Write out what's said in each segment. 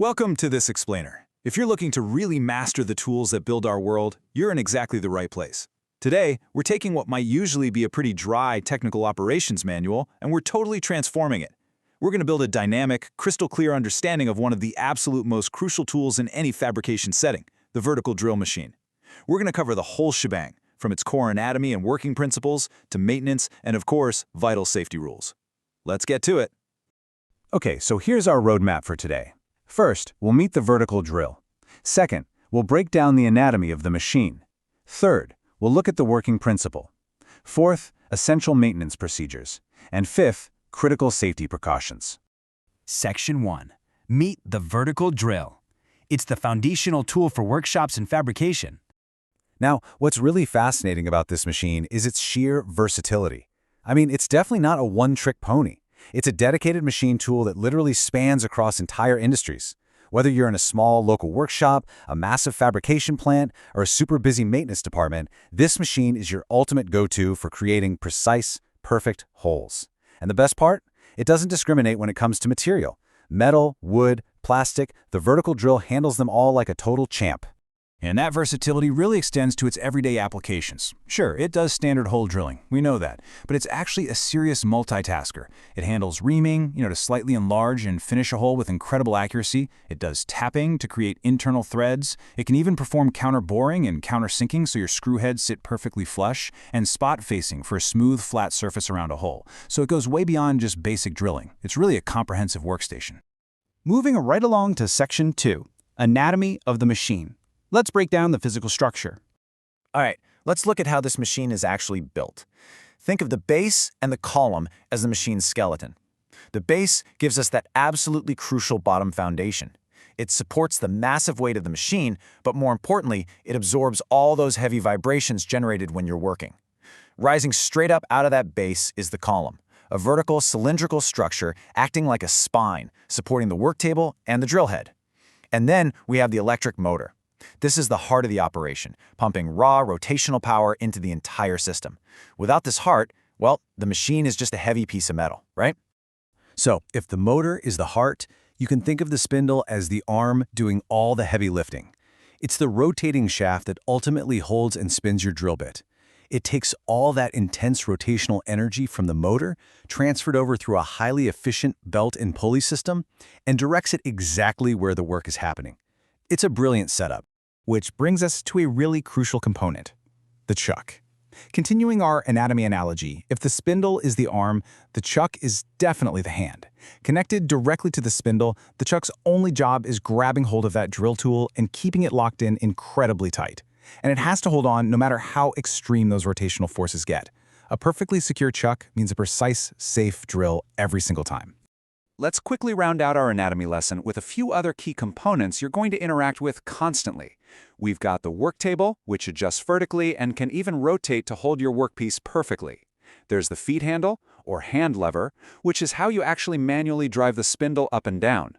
Welcome to this explainer. If you're looking to really master the tools that build our world, you're in exactly the right place. Today, we're taking what might usually be a pretty dry technical operations manual and we're totally transforming it. We're going to build a dynamic, crystal clear understanding of one of the absolute most crucial tools in any fabrication setting, the vertical drill machine. We're going to cover the whole shebang, from its core anatomy and working principles to maintenance and, of course, vital safety rules. Let's get to it. Okay, so here's our roadmap for today. First, we'll meet the vertical drill. Second, we'll break down the anatomy of the machine. Third, we'll look at the working principle. Fourth, essential maintenance procedures. And fifth, critical safety precautions. Section 1. Meet the vertical drill. It's the foundational tool for workshops and fabrication. Now, what's really fascinating about this machine is its sheer versatility. I mean, it's definitely not a one-trick pony. It's a dedicated machine tool that literally spans across entire industries. Whether you're in a small local workshop, a massive fabrication plant, or a super busy maintenance department, this machine is your ultimate go-to for creating precise, perfect holes. And the best part? It doesn't discriminate when it comes to material. Metal, wood, plastic, the vertical drill handles them all like a total champ. And that versatility really extends to its everyday applications. Sure, it does standard hole drilling, we know that, but it's actually a serious multitasker. It handles reaming, to slightly enlarge and finish a hole with incredible accuracy. It does tapping to create internal threads. It can even perform counter-boring and counter-sinking so your screw heads sit perfectly flush, and spot-facing for a smooth, flat surface around a hole. So it goes way beyond just basic drilling. It's really a comprehensive workstation. Moving right along to Section 2, Anatomy of the Machine. Let's break down the physical structure. All right, let's look at how this machine is actually built. Think of the base and the column as the machine's skeleton. The base gives us that absolutely crucial bottom foundation. It supports the massive weight of the machine, but more importantly, it absorbs all those heavy vibrations generated when you're working. Rising straight up out of that base is the column, a vertical cylindrical structure acting like a spine, supporting the work table and the drill head. And then we have the electric motor. This is the heart of the operation, pumping raw rotational power into the entire system. Without this heart, well, the machine is just a heavy piece of metal, right? So, if the motor is the heart, you can think of the spindle as the arm doing all the heavy lifting. It's the rotating shaft that ultimately holds and spins your drill bit. It takes all that intense rotational energy from the motor, transferred over through a highly efficient belt and pulley system, and directs it exactly where the work is happening. It's a brilliant setup. Which brings us to a really crucial component, the chuck. Continuing our anatomy analogy, if the spindle is the arm, the chuck is definitely the hand. Connected directly to the spindle, the chuck's only job is grabbing hold of that drill tool and keeping it locked in incredibly tight. And it has to hold on no matter how extreme those rotational forces get. A perfectly secure chuck means a precise, safe drill every single time. Let's quickly round out our anatomy lesson with a few other key components you're going to interact with constantly. We've got the work table, which adjusts vertically and can even rotate to hold your workpiece perfectly. There's the feed handle, or hand lever, which is how you actually manually drive the spindle up and down.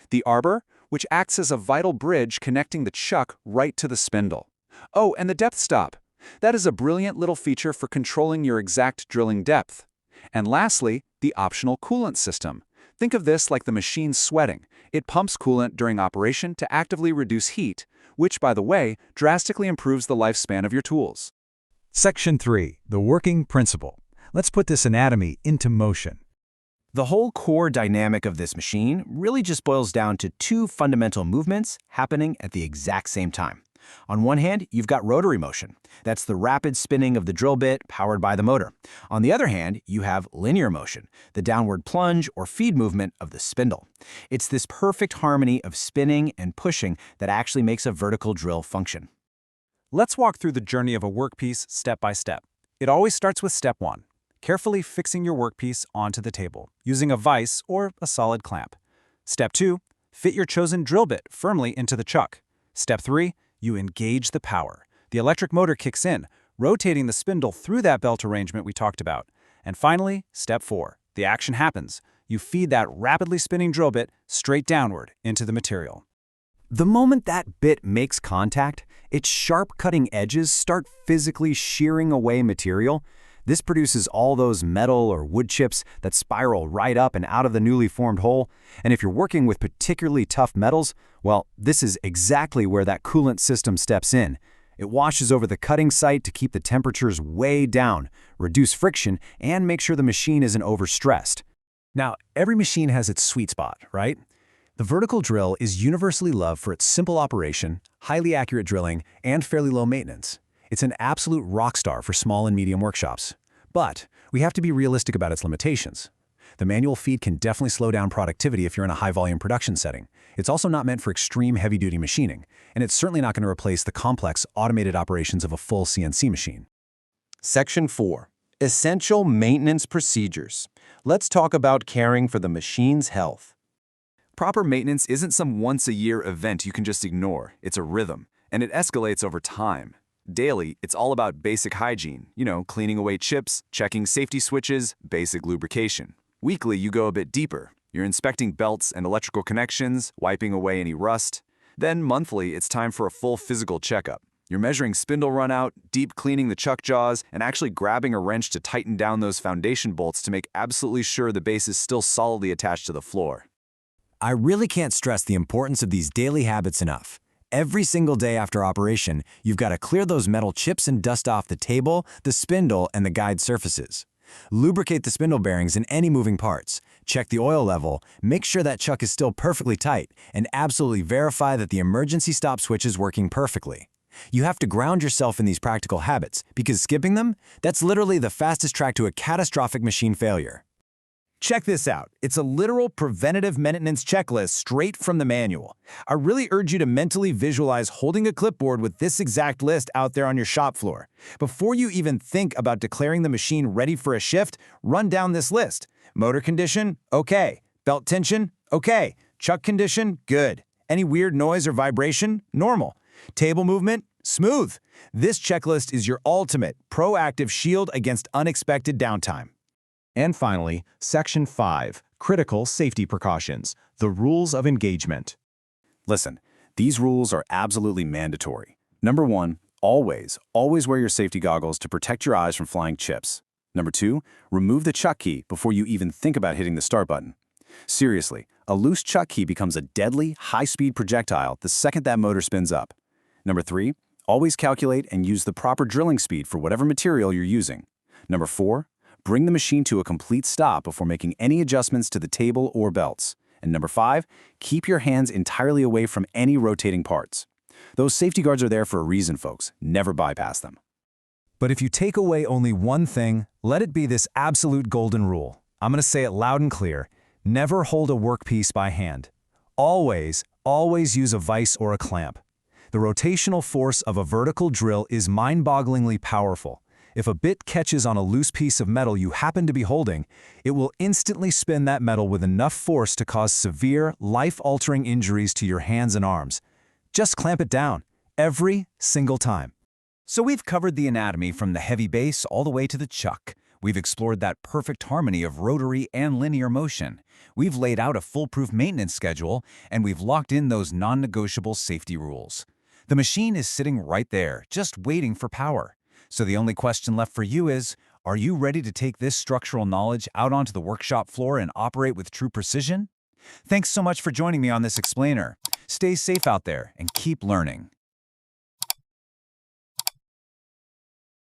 The arbor, which acts as a vital bridge connecting the chuck right to the spindle. Oh, and the depth stop. That is a brilliant little feature for controlling your exact drilling depth. And lastly, the optional coolant system. Think of this like the machine sweating. It pumps coolant during operation to actively reduce heat, which, by the way, drastically improves the lifespan of your tools. Section 3. The working principle. Let's put this anatomy into motion. The whole core dynamic of this machine really just boils down to two fundamental movements happening at the exact same time. On one hand, you've got rotary motion. That's the rapid spinning of the drill bit powered by the motor. On the other hand, you have linear motion, the downward plunge or feed movement of the spindle. It's this perfect harmony of spinning and pushing that actually makes a vertical drill function. Let's walk through the journey of a workpiece step by step. It always starts with step 1, carefully fixing your workpiece onto the table, using a vise or a solid clamp. Step 2, fit your chosen drill bit firmly into the chuck. Step 3, you engage the power. The electric motor kicks in, rotating the spindle through that belt arrangement we talked about. And finally, step 4, the action happens. You feed that rapidly spinning drill bit straight downward into the material. The moment that bit makes contact, its sharp cutting edges start physically shearing away material. This produces all those metal or wood chips that spiral right up and out of the newly formed hole. And if you're working with particularly tough metals, well, this is exactly where that coolant system steps in. It washes over the cutting site to keep the temperatures way down, reduce friction, and make sure the machine isn't overstressed. Now, every machine has its sweet spot, right? The vertical drill is universally loved for its simple operation, highly accurate drilling, and fairly low maintenance. It's an absolute rock star for small and medium workshops. But we have to be realistic about its limitations. The manual feed can definitely slow down productivity if you're in a high-volume production setting. It's also not meant for extreme heavy-duty machining, and it's certainly not going to replace the complex, automated operations of a full CNC machine. Section 4. Essential Maintenance Procedures. Let's talk about caring for the machine's health. Proper maintenance isn't some once-a-year event you can just ignore. It's a rhythm, and it escalates over time. Daily, it's all about basic hygiene, cleaning away chips, checking safety switches, basic lubrication. Weekly, you go a bit deeper. You're inspecting belts and electrical connections, wiping away any rust. Then monthly, it's time for a full physical checkup. You're measuring spindle runout, deep cleaning the chuck jaws, and actually grabbing a wrench to tighten down those foundation bolts to make absolutely sure the base is still solidly attached to the floor. I really can't stress the importance of these daily habits enough. Every single day after operation, you've got to clear those metal chips and dust off the table, the spindle, and the guide surfaces. Lubricate the spindle bearings and any moving parts. Check the oil level, make sure that chuck is still perfectly tight, and absolutely verify that the emergency stop switch is working perfectly. You have to ground yourself in these practical habits, because skipping them, that's literally the fastest track to a catastrophic machine failure. Check this out. It's a literal preventative maintenance checklist straight from the manual. I really urge you to mentally visualize holding a clipboard with this exact list out there on your shop floor. Before you even think about declaring the machine ready for a shift, run down this list. Motor condition? Okay. Belt tension? Okay. Chuck condition? Good. Any weird noise or vibration? Normal. Table movement? Smooth. This checklist is your ultimate proactive shield against unexpected downtime. And finally, Section 5, Critical Safety Precautions, the Rules of Engagement. Listen, these rules are absolutely mandatory. Number 1, always wear your safety goggles to protect your eyes from flying chips. Number 2, remove the chuck key before you even think about hitting the start button. Seriously, a loose chuck key becomes a deadly, high-speed projectile the second that motor spins up. Number 3, always calculate and use the proper drilling speed for whatever material you're using. Number 4, bring the machine to a complete stop before making any adjustments to the table or belts. And number 5, keep your hands entirely away from any rotating parts. Those safety guards are there for a reason, folks. Never bypass them. But if you take away only one thing, let it be this absolute golden rule. I'm going to say it loud and clear. Never hold a workpiece by hand. Always use a vise or a clamp. The rotational force of a vertical drill is mind-bogglingly powerful. If a bit catches on a loose piece of metal you happen to be holding, it will instantly spin that metal with enough force to cause severe, life-altering injuries to your hands and arms. Just clamp it down, every single time. So we've covered the anatomy from the heavy base all the way to the chuck. We've explored that perfect harmony of rotary and linear motion. We've laid out a foolproof maintenance schedule, and we've locked in those non-negotiable safety rules. The machine is sitting right there, just waiting for power. So the only question left for you is, are you ready to take this structural knowledge out onto the workshop floor and operate with true precision? Thanks so much for joining me on this explainer. Stay safe out there and keep learning.